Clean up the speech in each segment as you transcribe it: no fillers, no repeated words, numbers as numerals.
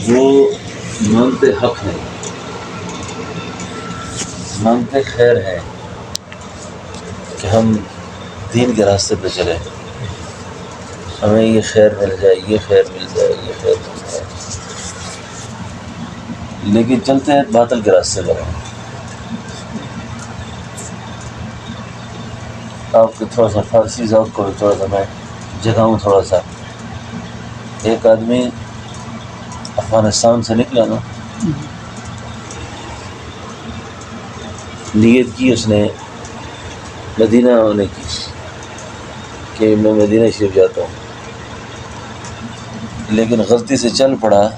جو مانتے حق ہیں، مانتے خیر ہیں کہ ہم دین کے راستے پہ چلیں، ہمیں یہ خیر مل جائے، یہ خیر مل جائے، یہ خیر مل جائے، لیکن چلتے ہیں باطل کے راستے پر۔ آپ کے تھوڑا سا فارسی ذوق کو تھوڑا سا میں جگاؤں تھوڑا سا۔ ایک آدمی افغانستان سے نکلا نا، نیت کی اس نے مدینہ آنے کی کہ میں مدینہ شریف جاتا ہوں، لیکن غلطی سے چل پڑا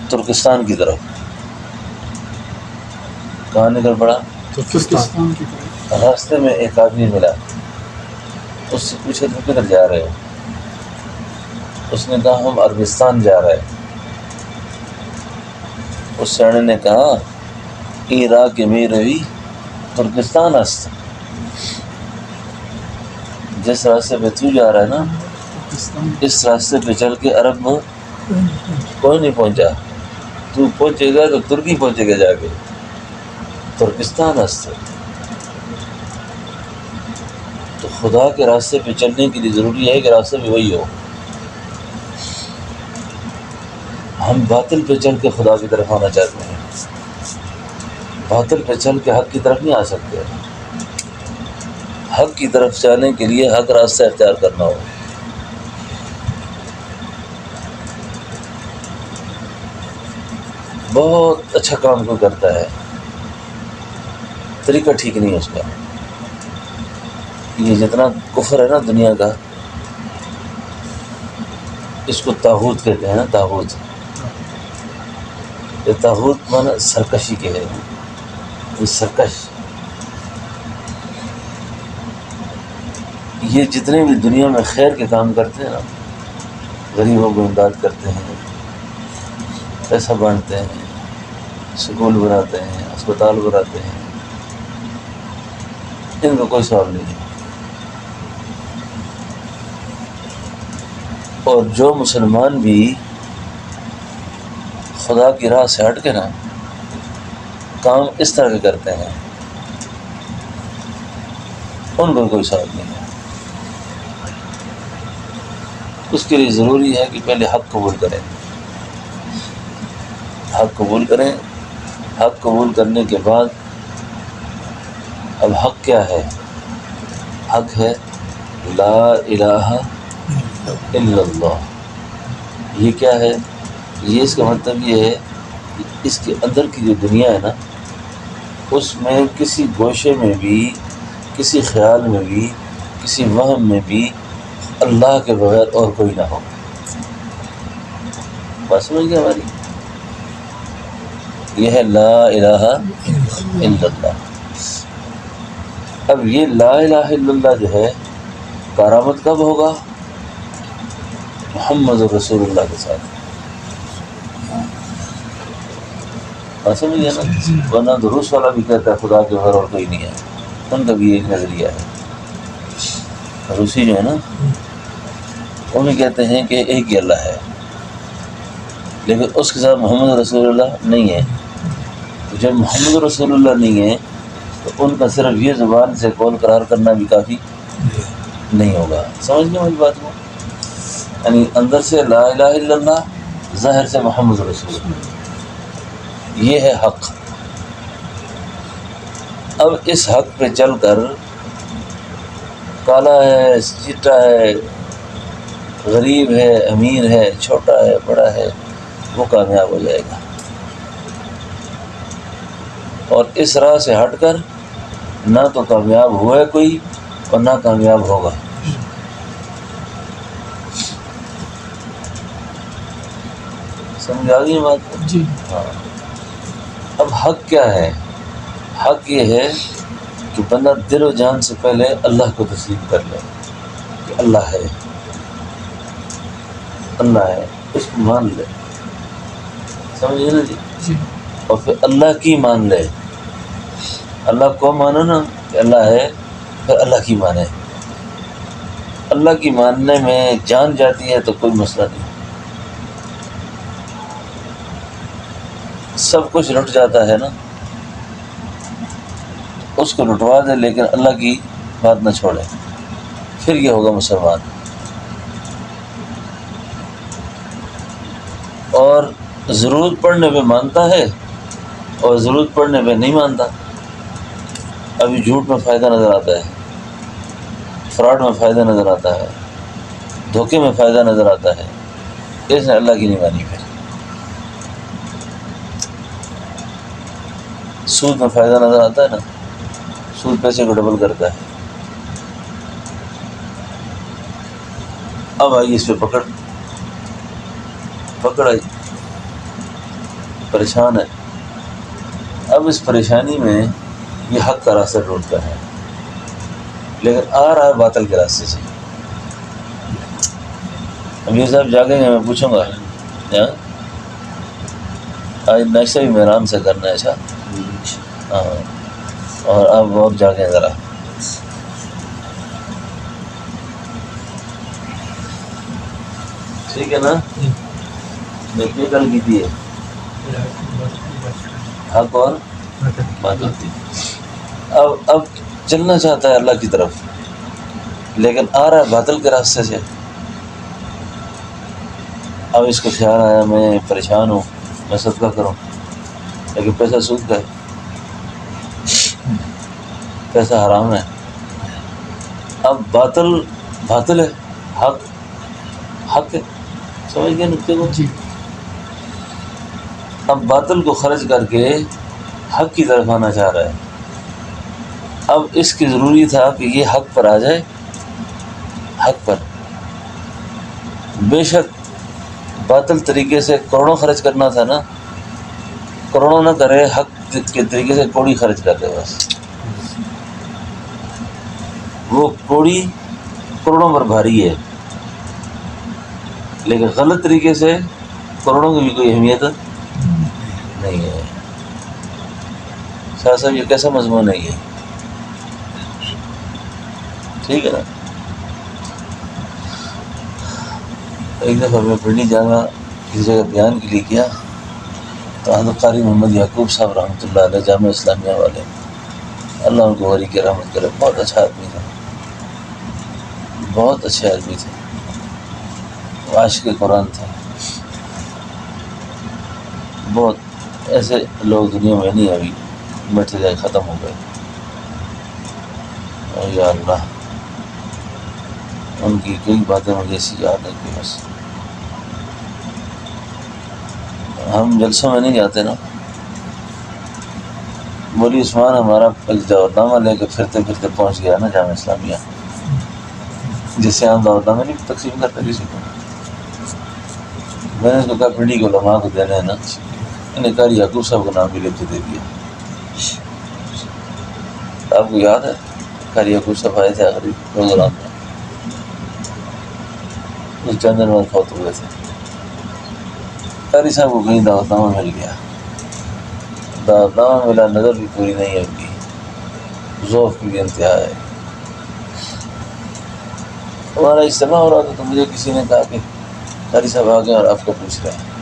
ترکستان کی طرف۔ کہاں نکل پڑا؟ ترکستان کی طرف۔ راستے میں ایک آدمی ملا، اس سے پوچھا تم کدھر جا رہے ہو؟ اس نے کہا ہم عربستان جا رہے ہیں۔ اس سیانے نے کہا عراق میں روی ترکستان است، جس راستے پہ تو جا رہا ہے نا اس راستے پہ چل کے عرب میں کوئی نہیں پہنچا، تو پہنچے گا تو ترکی پہنچے گا جا کے، ترکستان است۔ تو خدا کے راستے پہ چلنے کے لیے ضروری ہے کہ راستے پہ وہی ہو۔ ہم باطل پہ چل کے خدا کی طرف آنا چاہتے ہیں، باطل پہ چل کے حق کی طرف نہیں آ سکتے۔ حق کی طرف جانے کے لیے حق راستہ اختیار کرنا ہو۔ بہت اچھا کام کوئی کرتا ہے، طریقہ ٹھیک نہیں ہے اس کا۔ یہ جتنا کفر ہے نا دنیا کا، اس کو طاغوت کہتے ہیں نا، طاغوت۔ یہ طاغوت مانا سرکشی کے ہے، یہ سرکش۔ یہ جتنے بھی دنیا میں خیر کے کام کرتے ہیں نا، غریبوں کو امداد کرتے ہیں، پیسہ بانٹتے ہیں، سکول بناتے ہیں، اسپتال بناتے ہیں، ان کا کوئی ثواب نہیں ہے۔ اور جو مسلمان بھی خدا کی راہ سے ہٹ کے نا کام اس طرح کے کرتے ہیں، ان کو کوئی ثواب نہیں ہے۔ اس کے لیے ضروری ہے کہ پہلے حق قبول کریں، حق قبول کریں۔ حق قبول کرنے کے بعد اب حق کیا ہے؟ حق ہے لا الہ الا اللہ۔ یہ کیا ہے؟ یہ اس کا مطلب یہ ہے کہ اس کے اندر کی جو دنیا ہے نا، اس میں کسی گوشے میں بھی، کسی خیال میں بھی، کسی وہم میں بھی اللہ کے بغیر اور کوئی نہ ہو۔ بات سمجھ گئے ہماری؟ یہ ہے لا الہ الا اللہ۔ اب یہ لا الہ الا اللہ جو ہے کارآمد کب ہوگا؟ محمد رسول اللہ کے ساتھ۔ بات سمجھ گئے نا؟ ورنہ دروس والا بھی کہتا ہے خدا کے بغیر اور کوئی نہیں ہے، ان کا بھی ایک نظریہ ہے۔ روسی جو ہے نا وہ بھی کہتے ہیں کہ ایک ہی اللہ ہے، لیکن اس کے ساتھ محمد رسول اللہ نہیں ہے۔ جب محمد رسول اللہ نہیں ہے تو ان کا صرف یہ زبان سے قول قرار کرنا بھی کافی نہیں ہوگا۔ سمجھ گئے مجھ بات کو؟ یعنی اندر سے لا الہ الا اللہ، ظاہر سے محمد رسول اللہ، یہ ہے حق۔ اب اس حق پہ چل کر کالا ہے، چٹا ہے، غریب ہے، امیر ہے، چھوٹا ہے، بڑا ہے، وہ کامیاب ہو جائے گا۔ اور اس راہ سے ہٹ کر نہ تو کامیاب ہوا ہے کوئی اور نہ کامیاب ہوگا۔ سمجھ آ گئی بات؟ جی ہاں۔ اب حق کیا ہے؟ حق یہ ہے کہ بندہ دل و جان سے پہلے اللہ کو تسلیم کر لے کہ اللہ ہے، اللہ ہے، اس کو مان لے۔ سمجھے نا جی؟ اور پھر اللہ کی مان لے۔ اللہ کو مانو نا کہ اللہ ہے، پھر اللہ کی مانے۔ اللہ کی ماننے میں جان جاتی ہے تو کوئی مسئلہ نہیں۔ سب کچھ لٹ جاتا ہے نا، اس کو لٹوا دے لیکن اللہ کی بات نہ چھوڑے، پھر یہ ہوگا مسلمان۔ اور ضرورت پڑنے پہ مانتا ہے اور ضرورت پڑنے پہ نہیں مانتا۔ ابھی جھوٹ میں فائدہ نظر آتا ہے، فراڈ میں فائدہ نظر آتا ہے، دھوکے میں فائدہ نظر آتا ہے، اس نے اللہ کی نہیں مانی۔ پھر سود میں فائدہ نظر آتا ہے نا، سود پیسے کو ڈبل کرتا ہے۔ اب آئی اس پہ پکڑ آئی، پریشان ہے۔ اب اس پریشانی میں یہ حق کا راستہ ڈھونڈتا ہے، لیکن آ رہا ہے باطل کے راستے سے۔ امیر صاحب جاگیں گے، میں پوچھوں گا آج ناشتہ بھی میران سے کرنا ہے؟ اچھا ہاں، اور اب اور جاگیں ذرا۔ ٹھیک ہے نا؟ میں کیا کل کی تھی حق اور باطل تھی۔ اب چلنا چاہتا ہے اللہ کی طرف، لیکن آ رہا ہے باطل کے راستے سے۔ اب اس کو خیال آیا میں پریشان ہوں، میں صدقہ کروں، لیکن پیسہ سود کا ہے، پیسہ حرام ہے۔ اب باطل ہے، حق ہے، سمجھ گئے نکتے کو؟ جی اب باطل کو خرچ کر کے حق کی طرف آنا چاہ رہا ہے۔ اب اس کی ضروری تھا کہ یہ حق پر آ جائے، حق پر۔ بے شک باطل طریقے سے کروڑوں خرچ کرنا تھا نا، کروڑوں نہ کرے، حق کے طریقے سے کوڑی خرچ کر دے بس۔ وہ کوڑی کروڑوں پر بھاری ہے، لیکن غلط طریقے سے کروڑوں کی بھی کوئی اہمیت نہیں ہے۔ شاہ صاحب یہ کیسا مضمون ہے یہ؟ ٹھیک ہے نا؟ ایک دفعہ میں پنڈی جانا کسی جگہ بیان کے لیے کیا تو حضرت قاری محمد یعقوب صاحب رحمۃ اللہ علیہ، جامعہ اسلامیہ والے، اللہ ان کو وری کی رحمت کرے، بہت اچھا آدمی تھا، بہت اچھے آدمی تھے، عاشق قرآن تھے۔ بہت ایسے لوگ دنیا میں نہیں، ابھی بیٹھے گئے، ختم ہو گئے۔ اور یا اللہ، ان کی کئی باتیں مجھے ایسی یاد ہے کہ بس۔ ہم جلسوں میں نہیں جاتے نا، مولی عثمان ہمارا دعوت نامہ لے کے پھرتے پھرتے پہنچ گیا نا جامعہ اسلامیہ، جس سے ہم دعوت نامہ نہیں تقسیم کرتے کسی کو۔ میں نے اس کو کہا پنڈی کے علماء کو دینا ہے نا، انہیں قاری یعقوب صاحب کا نام بھی لکھ کے دے دیا۔ آپ کو یاد ہے قاری یعقوب صاحب آئے تھے آخری پروگرام میں، اس چند دن بعد فوت ہوئے تھے۔ قاری صاحب کو کہیں دعوت نامہ مل گیا، دعوت نامہ ملا، نظر بھی پوری نہیں ہے ان کی، ذوق کی بھی انتہا ہے۔ ہمارا اجتماع ہو رہا تھا تو مجھے کسی نے کہا کہ قاری صاحب آ گئے اور آپ کو پوچھ رہے ہیں۔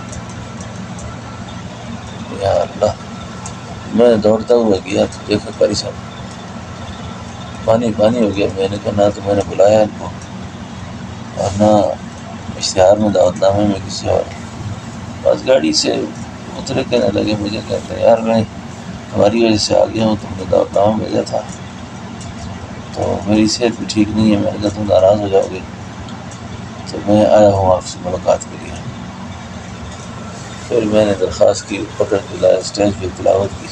یا اللہ، میں دوڑتا ہوا گیا تو دیکھا قاری صاحب پانی ہو گیا۔ میں نے کہا نہ تو میں نے بلایا ان کو اور نہ اشتہار میں دعوت نامے میں کسی اور۔ بس گاڑی سے اترے، کہنے لگے، مجھے کہتے ہیں یار میں ہماری وجہ سے آ گیا ہوں، تم نے دعوت نامہ بھیجا تھا تو میری صحت بھی ٹھیک نہیں ہے، میں نے کہا تم ناراض ہو جاؤ گے تو میں آیا ہوں آپ سے ملاقات کے لیے۔ پھر میں نے درخواست کی، پکڑ کے لایا، اسٹیج پہ تلاوت کی۔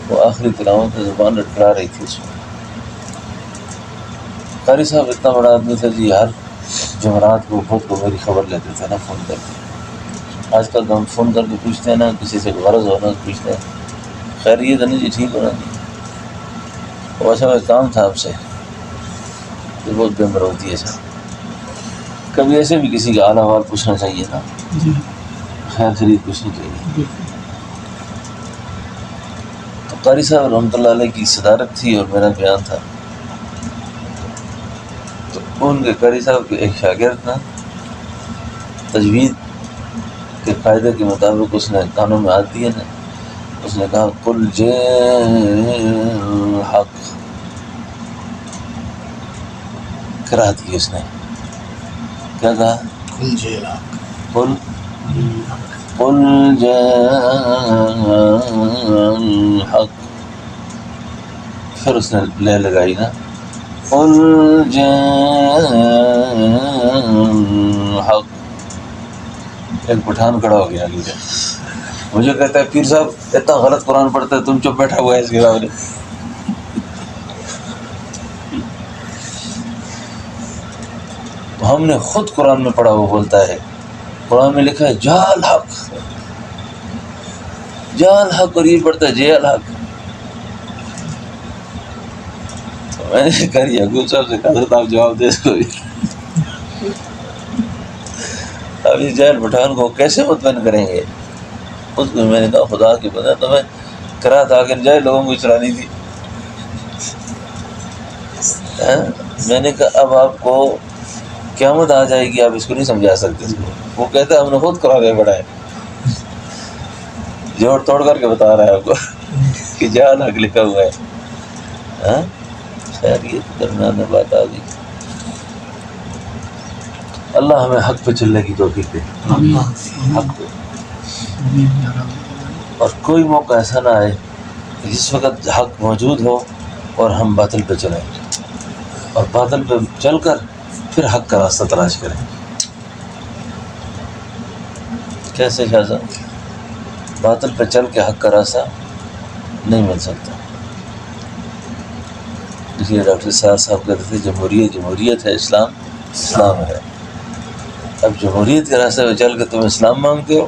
وہ آخری تلاوت میں زبان لٹکا رہی تھی اس میں۔ قاری صاحب اتنا بڑا آدمی تھا جی، ہر جمعرات کو خود کو میری خبر لیتے تھے نا فون کر کے۔ آج کل تو ہم فون کر کے پوچھتے ہیں نا، کسی سے غرض ہونا پوچھتے ہیں، خیریت ہے نا جی، ٹھیک ہونا جی۔ وہ اچھا میں کام تھا آپ سے، یہ بہت بے مروتی ہے سر، کبھی ایسے بھی کسی کا حال احوال پوچھنا چاہیے نا، جی خیر خرید پوچھنی چاہیے۔ بالکل۔ تو قاری صاحب رحمۃ اللہ علیہ کی صدارت تھی اور میرا بیان تھا، تو ان کے قاری صاحب کے ایک شاگرد نا تجوید کے قاعدے کے مطابق اس نے کانوں میں ہاتھ دیے نا، اس نے کہا قل جاء الحق، کرا دی اس نے، کیا کہا؟ قل جاء الحق، قل جاء الحق، پھر اس نے لے لگائی نا، قل جاء الحق۔ ایک پٹھان کھڑا ہو گیا آگے سے، مجھے کہتا ہے پیر صاحب اتنا غلط قرآن پڑھتا ہے، تم چپ بیٹھا ہوا ہے اس کے سامنے۔ ہم نے خود قرآن میں پڑھا، وہ بولتا ہے قرآن میں لکھا ہے جا الحق، جا الحق، اور یہ پڑھتا ہے جے الحق۔ تو میں نے کہا یعقوب صاحب سے کہا حضرت آپ جواب دے سکو، اب اس جاہل پٹھان کو کیسے مطمئن کریں گے؟ اس کو میں نے کہا خدا کی پتہ تمہیں کرا تھا کہ جائے لوگوں کو چلانی تھی۔ میں نے کہا اب آپ کو قیامت آ جائے گی، آپ اس کو نہیں سمجھا سکتے اس کو۔ وہ کہتا ہے ہم نے خود کرا دیا بڑا ہے، جوڑ توڑ کر کے بتا رہا ہے آپ کو کہ جان حق لکھا ہوا ہے۔ خیر یہ درمیان میں بات آ گئی۔ اللہ ہمیں حق پہ چلنے کی توفیق دے، حق پہ، اور کوئی موقع ایسا نہ آئے کہ جس وقت حق موجود ہو اور ہم باطل پہ چلیں، اور باطل پہ چل کر پھر حق کا راستہ تلاش کریں۔ کیسے شاہ صاحب؟ باطل پہ چل کے حق کا راستہ نہیں مل سکتا۔ اس لیے ڈاکٹر صاحب کہتے تھے جمہوریت ہے، اسلام ہے۔ اب جمہوریت کے راستے پہ چل کے تم اسلام مانگتے ہو،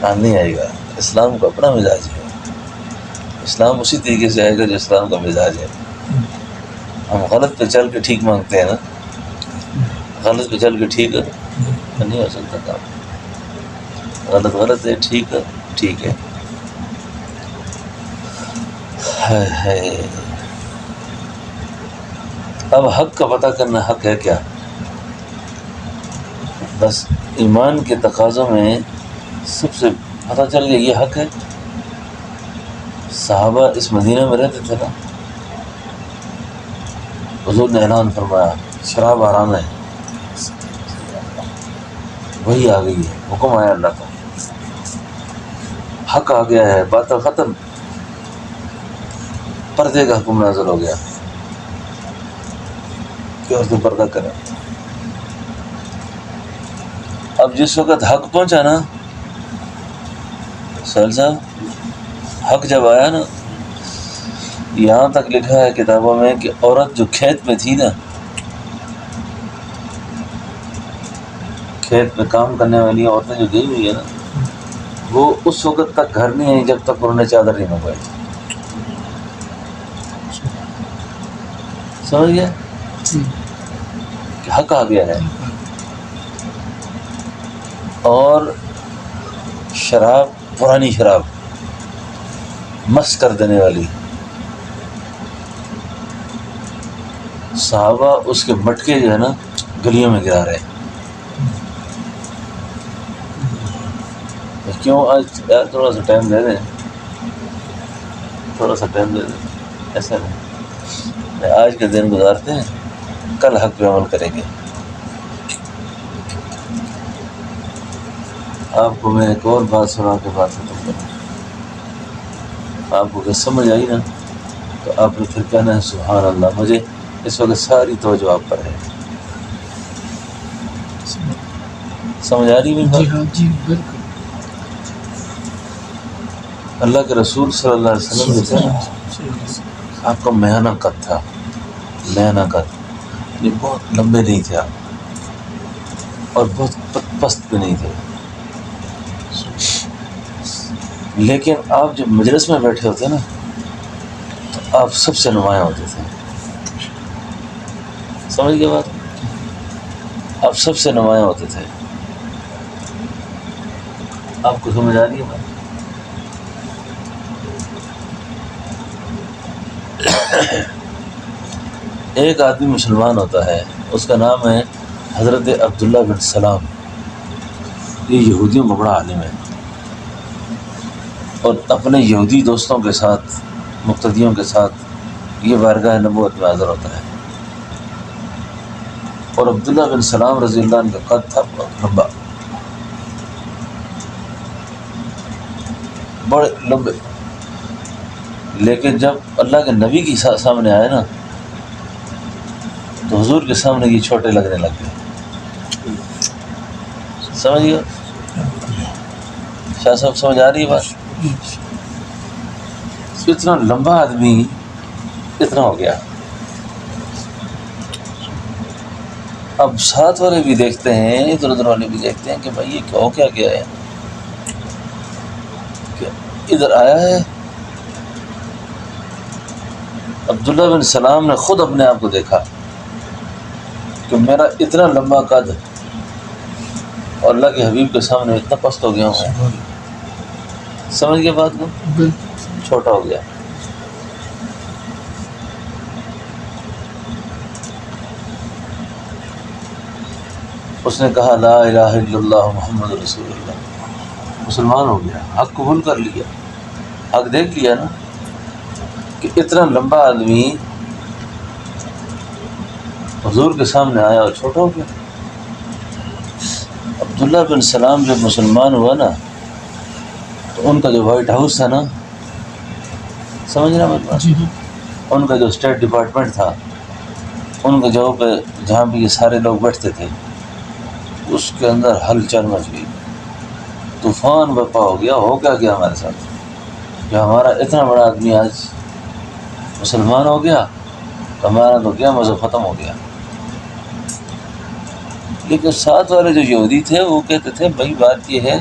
کام نہیں آئے گا۔ اسلام کا اپنا مزاج ہے، اسلام اسی طریقے سے آئے گا جو اسلام کا مزاج ہے۔ ہم غلط پہ چل کے ٹھیک مانگتے ہیں نا، غلط پہ چل کے ٹھیک نہیں ہو سکتا کام۔ غلط ہے، ٹھیک ہے۔ اب حق کا پتہ کرنا، حق ہے کیا؟ بس ایمان کے تقاضوں میں سب سے پتہ چل گیا یہ حق ہے۔ صحابہ اس مدینہ میں رہتے تھے نا، حضور نے اعلان فرمایا شراب حرام ہے، وہی آ گئی ہے، حکم آیا اللہ کا، حق آ گیا ہے، باطل ختم، پردے کا حکم نازل ہو گیا کہ عورتیں پردہ کریں۔ اب جس وقت حق پہنچا نا سہیل صاحب، حق جب آیا نا، یہاں تک لکھا ہے کتابوں میں کہ عورت جو کھیت میں تھی نا، کھیت میں کام کرنے والی عورتیں جو گئی ہوئی ہے نا، وہ اس وقت تک گھر نہیں آئی جب تک انہوں نے چادر نہیں منگوائی۔ سمجھ گیا کہ حق آ گیا ہے۔ اور شراب، پرانی شراب مست کر دینے والی، صحابہ اس کے مٹکے جو ہے نا گلیوں میں گرا رہے ہیں۔ کیوں آج یار تھوڑا سا ٹائم دے دیں، ایسا نہیں، آج کے دن گزارتے ہیں، کل حق پہ عمل کریں گے۔ آپ کو میں ایک اور بات سنا کے بات ختم کروں، آپ کو اگر سمجھ آئی نا تو آپ نے پھر کہنا ہے سبحان اللہ، مجھے اس وقت ساری توجہ آپ پر ہے۔ سمجھ آ رہی ہے؟ جی بالکل۔ اللہ کے رسول صلی اللہ علیہ وسلم جو تھا نا، آپ کا میانہ قد تھا، یہ بہت لمبے نہیں تھے آپ، اور بہت پست بھی نہیں تھے، لیکن آپ جب مجلس میں بیٹھے ہوتے نا تو آپ سب سے نمایاں ہوتے تھے۔ سمجھ گئے بات؟ آپ سب سے نمایاں ہوتے تھے۔ آپ کو سمجھ آ رہی ہے بات؟ ایک آدمی مسلمان ہوتا ہے، اس کا نام ہے حضرت عبداللہ بن سلام، یہ یہودیوں کا بڑا عالم ہے، اور اپنے یہودی دوستوں کے ساتھ، مقتدیوں کے ساتھ یہ بارگاہ نبوت میں حاضر ہوتا ہے۔ اور عبداللہ بن سلام رضی اللہ عنہ کا قد تھا بہت لمبا، بڑے لمبے، لیکن جب اللہ کے نبی کی سامنے آئے نا تو حضور کے سامنے یہ چھوٹے لگنے لگ گئے۔ سمجھ گئے شاہ صاحب؟ سمجھ آ رہی ہے بات؟ اتنا لمبا آدمی اتنا ہو گیا۔ اب ساتھ والے بھی دیکھتے ہیں، ادھر ادھر والے بھی دیکھتے ہیں کہ بھائی یہ ہو کیا گیا ہے، کہ ادھر آیا ہے۔ عبداللہ بن سلام نے خود اپنے آپ کو دیکھا کہ میرا اتنا لمبا قد اور اللہ کے حبیب کے سامنے اتنا پست ہو گیا ہوں۔ سمجھ گئے بات کو؟ چھوٹا ہو گیا۔ اس نے کہا لا الہ الا اللہ محمد رسول اللہ، مسلمان ہو گیا، حق قبول کر لیا، حق دیکھ لیا نا کہ اتنا لمبا آدمی حضور کے سامنے آیا اور چھوٹا ہو گیا۔ عبداللہ بن سلام جب مسلمان ہوا نا تو ان کا جو وائٹ ہاؤس تھا نا، سمجھ رہا میری بات؟ ان کا جو اسٹیٹ ڈپارٹمنٹ تھا، ان کا جو جہاں پہ یہ سارے لوگ بیٹھتے تھے، اس کے اندر ہلچل مچ گئی، طوفان برپا ہو گیا۔ ہو کیا گیا ہمارے ساتھ کہ ہمارا اتنا بڑا آدمی آج مسلمان ہو گیا، ہمارا تو کیا مذہب ختم ہو گیا۔ لیکن ساتھ والے جو یہودی تھے وہ کہتے تھے بھائی بات یہ ہے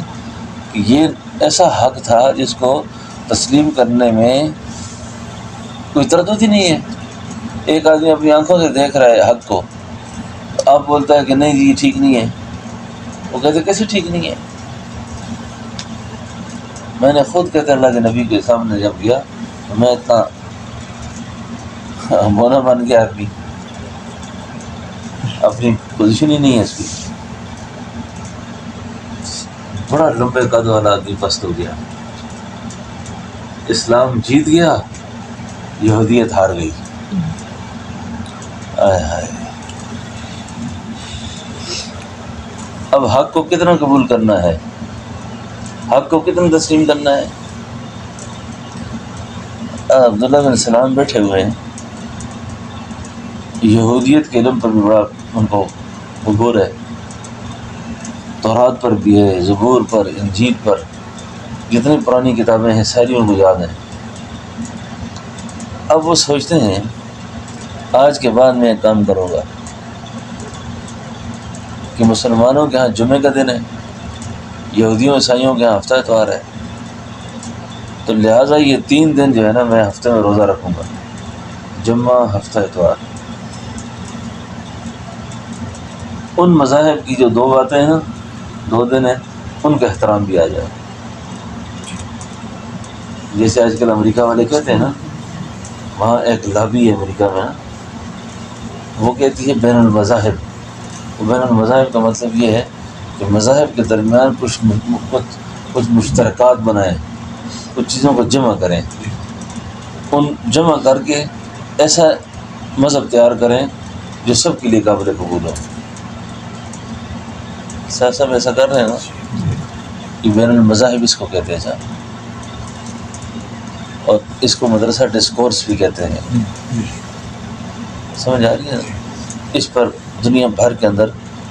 کہ یہ ایسا حق تھا جس کو تسلیم کرنے میں کوئی تردد ہی نہیں ہے۔ ایک آدمی اپنی آنکھوں سے دیکھ رہا ہے حق کو، تو آپ بولتا ہے کہ نہیں جی یہ ٹھیک نہیں ہے، وہ کہتے کیسے ٹھیک نہیں ہے؟ میں نے خود کہتے اللہ کے نبی کے سامنے جب گیا تو میں اتنا مونا بن گیا، آدمی اپنی پوزیشن ہی نہیں ہے اس کی، بڑا لمبے قد والا آدمی پست ہو گیا۔ اسلام جیت گیا، یہودیت ہار گئی۔ آئے ہائے، اب حق کو کتنا قبول کرنا ہے، حق کو کتنا تسلیم کرنا ہے؟ عبداللہ بن سلام بیٹھے ہوئے ہیں، یہودیت کے علم پر بھی بڑا ان کو عبور ہے، تورات پر بھی ہے، زبور پر، انجیل پر، جتنی پرانی کتابیں ہیں ساری ان کو یاد ہیں۔ اب وہ سوچتے ہیں آج کے بعد میں ایک کام کروں گا کہ مسلمانوں کے ہاں جمعے کا دن ہے، یہودیوں عیسائیوں کے ہاں ہفتہ اتوار ہے، تو لہٰذا یہ 3 دن جو ہے نا میں ہفتے میں روزہ رکھوں گا، جمعہ، ہفتہ، اتوار۔ ان مذاہب کی جو 2 باتیں ہیں نا، 2 دن ہیں، ان کا احترام بھی آ جائے۔ جیسے آج کل امریکہ والے کہتے ہیں نا، وہاں ایک لابی ہے امریکہ میں نا، وہ کہتی ہے بین المذاہب۔ بین المذاہب کا مطلب یہ ہے کہ مذاہب کے درمیان کچھ مشترکات بنائیں، کچھ چیزوں کو جمع کریں، ان جمع کر کے ایسا مذہب تیار کریں جو سب کے لیے قابل قبول ہو۔ صاحب ایسا کر رہے ہیں نا کہ بین المذاہب اس کو کہتے ہیں صاحب، اور اس کو مدرسہ ڈسکورس بھی کہتے ہیں۔ سمجھ آ رہی ہے؟ اس پر دنیا بھر کے اندر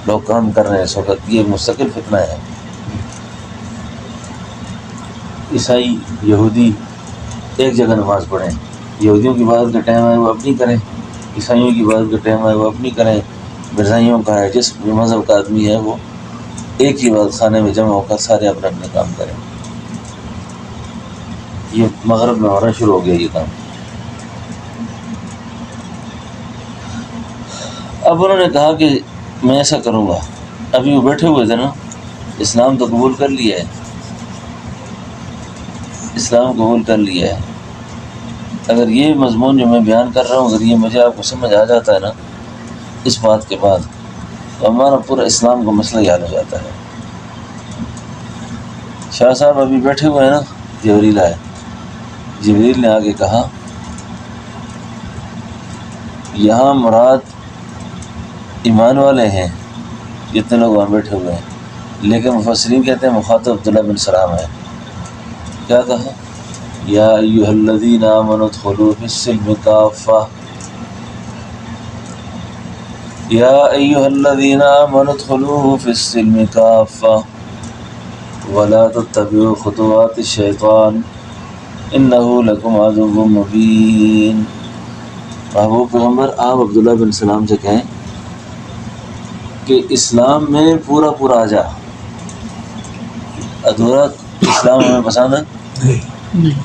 لوگ کام کر رہے ہیں اس وقت، یہ مستقل فتنہ ہے۔ عیسائی یہودی ایک جگہ نماز پڑھیں، یہودیوں کی عبادت کا ٹائم ہے وہ اپنی کریں، عیسائیوں کی عبادت کا ٹائم ہے وہ اپنی کریں، مرزائیوں کا ہے، جس مذہب کا آدمی ہے وہ ایک ہی عبادت خانے میں جمع ہو کر سارے اپنے اپنے کام کریں۔ یہ مغرب میں ہونا شروع ہو گیا یہ کام۔ اب انہوں نے کہا کہ میں ایسا کروں گا، ابھی وہ بیٹھے ہوئے تھے نا، اسلام تو قبول کر لیا ہے، اسلام قبول کر لیا ہے۔ اگر یہ مضمون جو میں بیان کر رہا ہوں اگر یہ مجھے آپ کو سمجھ آ جاتا ہے نا اس بات کے بعد، تو ہمارا پورا اسلام کا مسئلہ ہی حل ہو جاتا ہے۔ شاہ صاحب ابھی بیٹھے ہوئے ہیں نا، جبریل آئے، جبریل نے آگے کہا یہاں مراد ایمان والے ہیں جتنے لوگ وہاں بیٹھے ہوئے ہیں، لیکن مفسرین کہتے ہیں مخاطب عبداللہ بن سلام ہے۔ کیا کہا؟ یا ایھا الذین آمنوا ادخلوا فی السلم کافہ، یا ایھا الذین آمنوا ادخلوا فی السلم کافہ ولا تتبعوا خطوات الشیطان انہ لکم عدو مبین۔ محبوب پیغمبر آپ عبداللہ بن سلام سے کہیں کہ اسلام میں پورا پورا آ جا، ادھورا اسلام ہمیں پسند ہے نہیں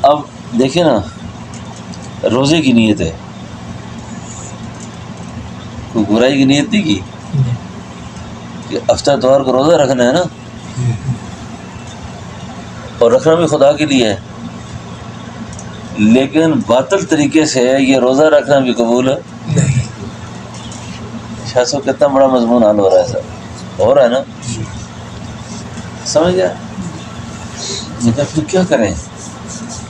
اب دیکھیں نا، روزے کی نیت ہے، کوئی برائی کی نیت نہیں کی کہ ہفتہ اتوار کو روزہ رکھنا ہے نا، اور رکھنا بھی خدا کے لیے ہے، لیکن باطل طریقے سے یہ روزہ رکھنا بھی قبول ہے نہیں شاہ صاحب کتنا بڑا مضمون حل ہو رہا ہے، سر ہو رہا ہے نا، سمجھ گیا؟ نے کہا پھر کیا کریں؟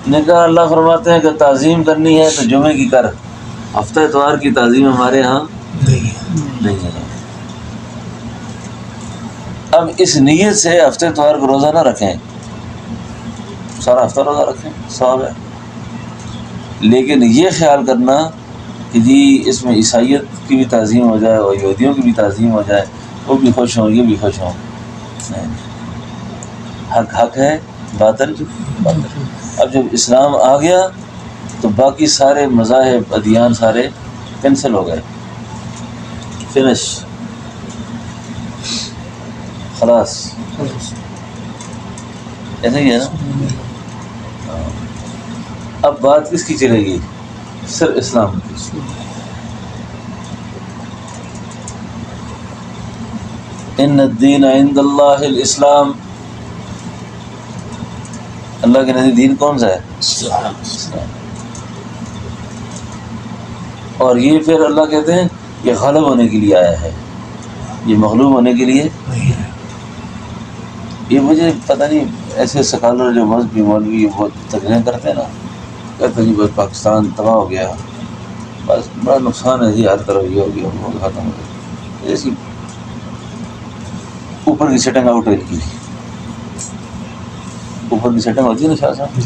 نے کہا اللہ فرماتے ہیں کہ تعظیم کرنی ہے تو جمعے کی کر، ہفتہ اتوار کی تعظیم ہمارے ہاں نہیں ہے۔ اب اس نیت سے ہفتے اتوار کو روزہ نہ رکھیں، سارا ہفتہ روزہ رکھیں، ثواب ہے، لیکن یہ خیال کرنا کہ جی اس میں عیسائیت کی بھی تعظیم ہو جائے اور یہودیوں کی بھی تعظیم ہو جائے، وہ بھی خوش ہوں یہ بھی خوش ہوں، نہیں، حق حق ہے، باطل باطل۔ اب جب اسلام آ گیا تو باقی سارے مذاہب ادیان سارے کینسل ہو گئے، فنش، خلاص، ایسا ہی ہے نا۔ اب بات کس کی چلے گی؟ صرف اسلام کی۔ ان الدین عند اللہ الاسلام، اللہ کے نزدیک دین کون سا ہے؟ اسلام۔ اور یہ پھر اللہ کہتے ہیں یہ غالب ہونے کے لیے آیا ہے، یہ مغلوب ہونے کے لیے یہ مجھے پتہ نہیں، ایسے سکالر جو مذہبی مولوی بہت تقریریں کرتے ہیں نا، کہتے ہیں جی بس پاکستان تباہ ہو گیا، بس بڑا نقصان ہے جی، ہر طرف یہ ہو گیا وہ ختم ہو گیا، ایسی اوپر کی سیٹنگ آؤٹ ہے کی، اوپر کی سیٹنگ ہوتی ہے نا شاہ صاحب،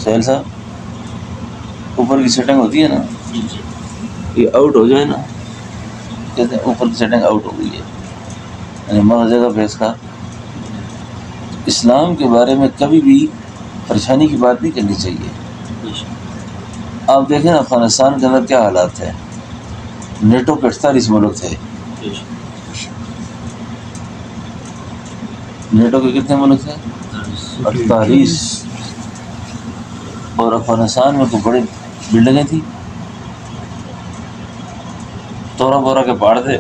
سہیل صاحب، اوپر کی سیٹنگ ہوتی ہے نا، یہ آؤٹ ہو جائے نا، کہتے ہیں اوپر کی سیٹنگ آؤٹ ہو گئی ہے، یعنی مر جگہ پہ اس کا۔ اسلام کے بارے میں کبھی بھی پریشانی کی بات نہیں کرنی چاہیے۔ آپ دیکھیں نا افغانستان کے اندر کیا حالات ہیں، نیٹو کے 48 ملک تھے، نیٹو کے کتنے ملک تھے؟ 48، اور افغانستان میں کوئی بڑی بلڈنگیں تھیں، تورا بورا کے پہاڑ تھے،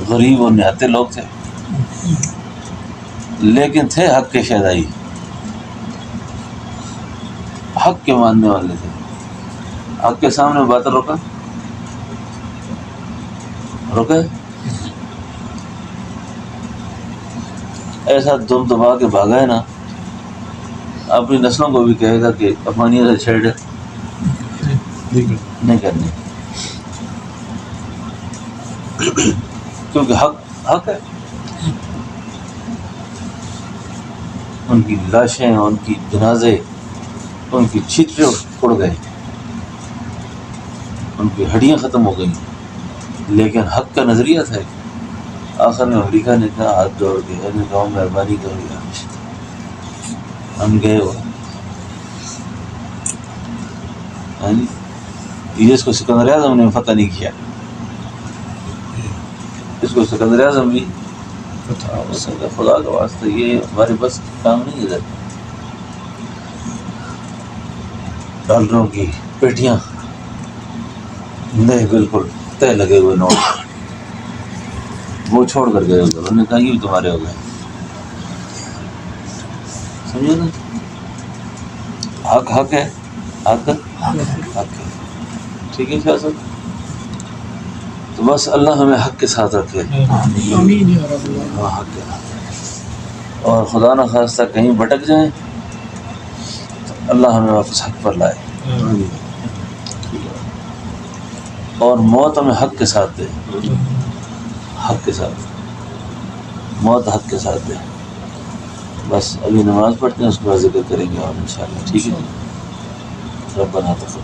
غریب اور نہتے لوگ تھے، لیکن تھے حق کے شہدائی، حق کے ماننے والے تھے، حق کے سامنے باطل روکا ایسا دم دبا کے بھاگا ہے نا، اپنی نسلوں کو بھی کہے گا کہ افغانیت سے چھیڑ نہیں کرنی، کیونکہ حق ہے، ان کی لاشیں، ان کی جنازے، ان کی چھترے اڑ گئے، ان کی ہڈیاں ختم ہو گئیں، لیکن حق کا نظریہ تھا۔ آخر میں امریکہ نے کہا ہاتھ جوڑ کے، نے کہا مہربانی کرو یار، ہم گئے ہو، یہ اس کو سکندر اعظم نے فتح نہیں کیا، اس کو سکندر اعظم بھی خدا کا واسطہ یہ ہمارے بس کام نہیں ہے، ڈالروں کی پیٹیاں نہیں، بالکل طے لگے ہوئے نوٹ، وہ چھوڑ کر گئے ادھر، انہوں نے کہا یہ بھی تمہارے ہو گئے، سمجھے نا، حق ہے، حق ہے، ٹھیک ہے شاہ صاحب۔ تو بس اللہ ہمیں حق کے ساتھ رکھے، آمین یا رب العالمین۔ ہاں حق کے ساتھ، اور خدا نہ خواستہ کہیں بھٹک جائیں تو اللہ ہمیں واپس حق پر لائے، اور موت ہمیں حق کے ساتھ دے، حق کے ساتھ، موت حق کے ساتھ دے۔ بس ابھی نماز پڑھتے ہیں، اس کے بعد ذکر کریں گے اور انشاءاللہ، ٹھیک ہے جی؟ ربنا تقبل